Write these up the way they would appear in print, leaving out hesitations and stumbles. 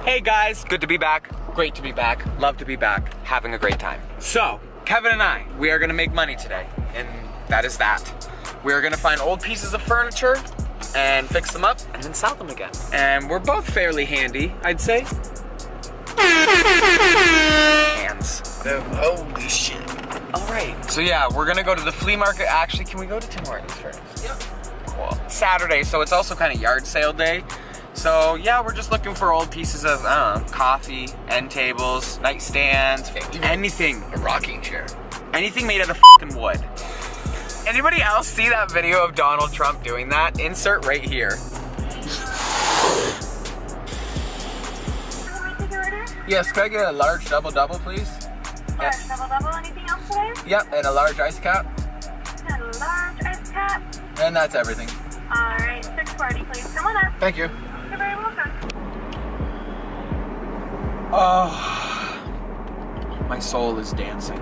Hey guys, good to be back. Great to be back. Love to be back. Having a great time. So, Kevin and I, we are gonna make money today, and that is that. We are gonna find old pieces of furniture and fix them up and then sell them again. And we're both fairly handy, I'd say. Hands. Holy shit. All right. So yeah, we're gonna go to the flea market. Actually, can we go to Tim Hortons first? Yeah. Cool. Saturday, so it's also kind of yard sale day. So yeah, we're just looking for old pieces of, I don't know, coffee, end tables, nightstands, anything. A rocking chair. Anything made out of fucking wood. Anybody else see that video of Donald Trump doing that? Insert right here. Yes, can I get a large double-double, please? Large double-double, anything else today? Yep, and a large ice cap. And a large ice cap. And that's everything. Alright, 640 please. Come on up. Thank you. You're very welcome. Oh, my soul is dancing.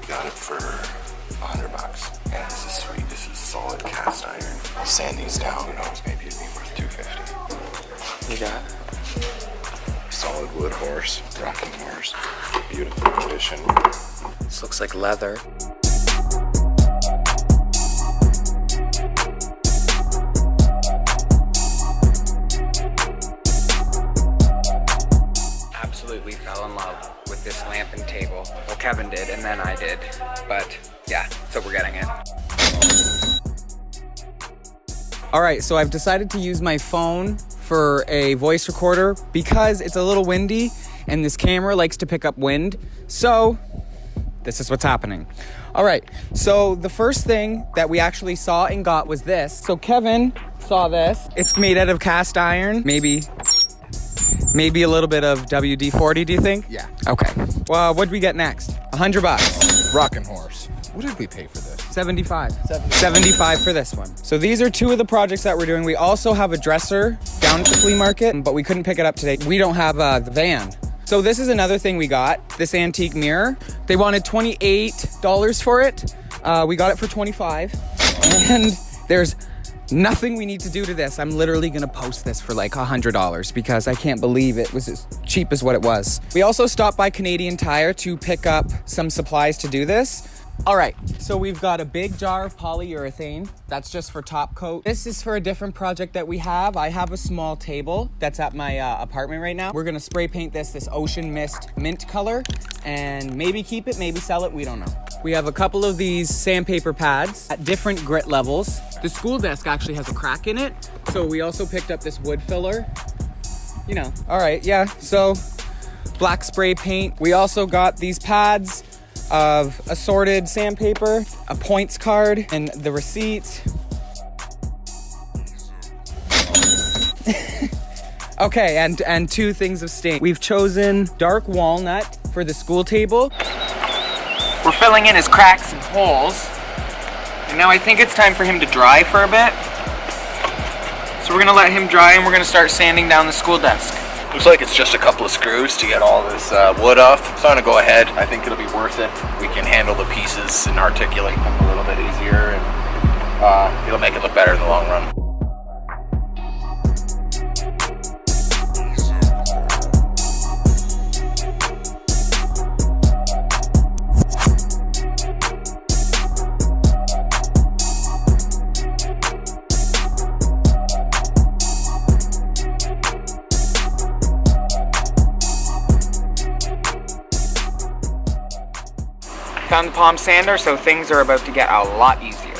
Got it for $100. Yeah, this is sweet. This is solid cast iron. I'll sand these down. Who knows? Maybe it'd be worth $250. You got it? Solid wood horse, rocking horse, beautiful condition. This looks like leather. Absolutely fell in love with this lamp and table. Well, Kevin did, and then I did. But yeah, so we're getting it. All right, so I've decided to use my phone for a voice recorder because it's a little windy and this camera likes to pick up wind. So this is what's happening. All right, so the first thing that we actually saw and got was this. So Kevin saw this. It's made out of cast iron, maybe a little bit of WD-40, do you think? Yeah. Okay. Well, what'd we get next? $100. Rocking horse. What did we pay for this? 75 for this one. So these are two of the projects that we're doing. We also have a dresser down at the flea market, but we couldn't pick it up today. We don't have the van. So this is another thing we got, this antique mirror. They wanted $28 for it. We got it for $25. And there's nothing we need to do to this. I'm literally gonna post this for like $100 because I can't believe it was as cheap as what it was. We also stopped by Canadian Tire to pick up some supplies to do this. All right, so we've got a big jar of polyurethane. That's just for top coat. This is for a different project that we have. I have a small table that's at my apartment right now. We're gonna spray paint this ocean mist mint color and maybe keep it, maybe sell it, we don't know. We have a couple of these sandpaper pads at different grit levels. The school desk actually has a crack in it. So we also picked up this wood filler, you know. All right, yeah, so black spray paint. We also got these pads of assorted sandpaper, a points card, and the receipt. Okay, and two things of stain. We've chosen dark walnut for the school table. We're filling in his cracks and holes. And now I think it's time for him to dry for a bit. So we're gonna let him dry and we're gonna start sanding down the school desk. Looks like it's just a couple of screws to get all this wood off. So I'm gonna go ahead. I think it'll be worth it. We can handle the pieces and articulate them a little bit easier, and it'll make it look better in the long run. Found the palm sander, so things are about to get a lot easier.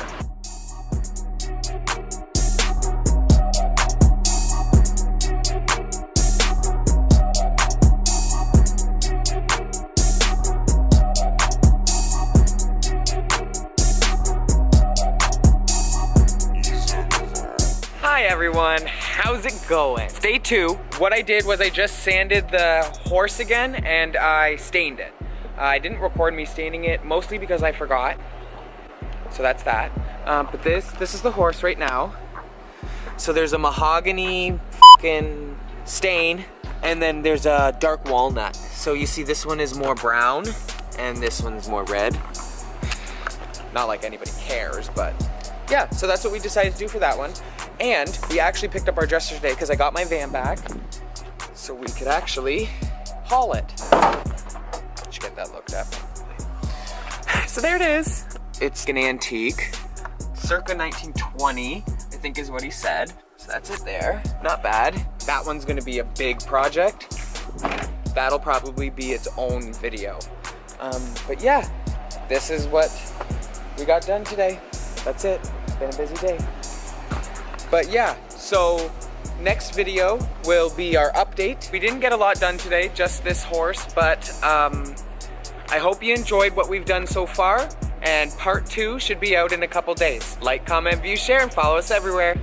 Hi everyone, how's it going? It's day 2. What I did was I just sanded the horse again and I stained it. I didn't record me staining it, mostly because I forgot. So that's that. But this is the horse right now. So there's a mahogany fucking stain, and then there's a dark walnut. So you see this one is more brown, and this one's more red. Not like anybody cares, but yeah, so that's what we decided to do for that one. And we actually picked up our dresser today because I got my van back, so we could actually haul it. Should get that looked at. So there it is. It's an antique, circa 1920, I think is what he said. So that's it there, not bad. That one's gonna be a big project. That'll probably be its own video. But yeah, this is what we got done today. That's it, it's been a busy day. But yeah, so next video will be our update. We didn't get a lot done today, just this horse, but I hope you enjoyed what we've done so far, and part 2 should be out in a couple days. Like, comment, view, share, and follow us everywhere.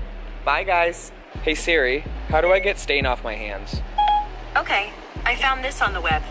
Bye guys. Hey Siri, how do I get stain off my hands? Okay, I found this on the web.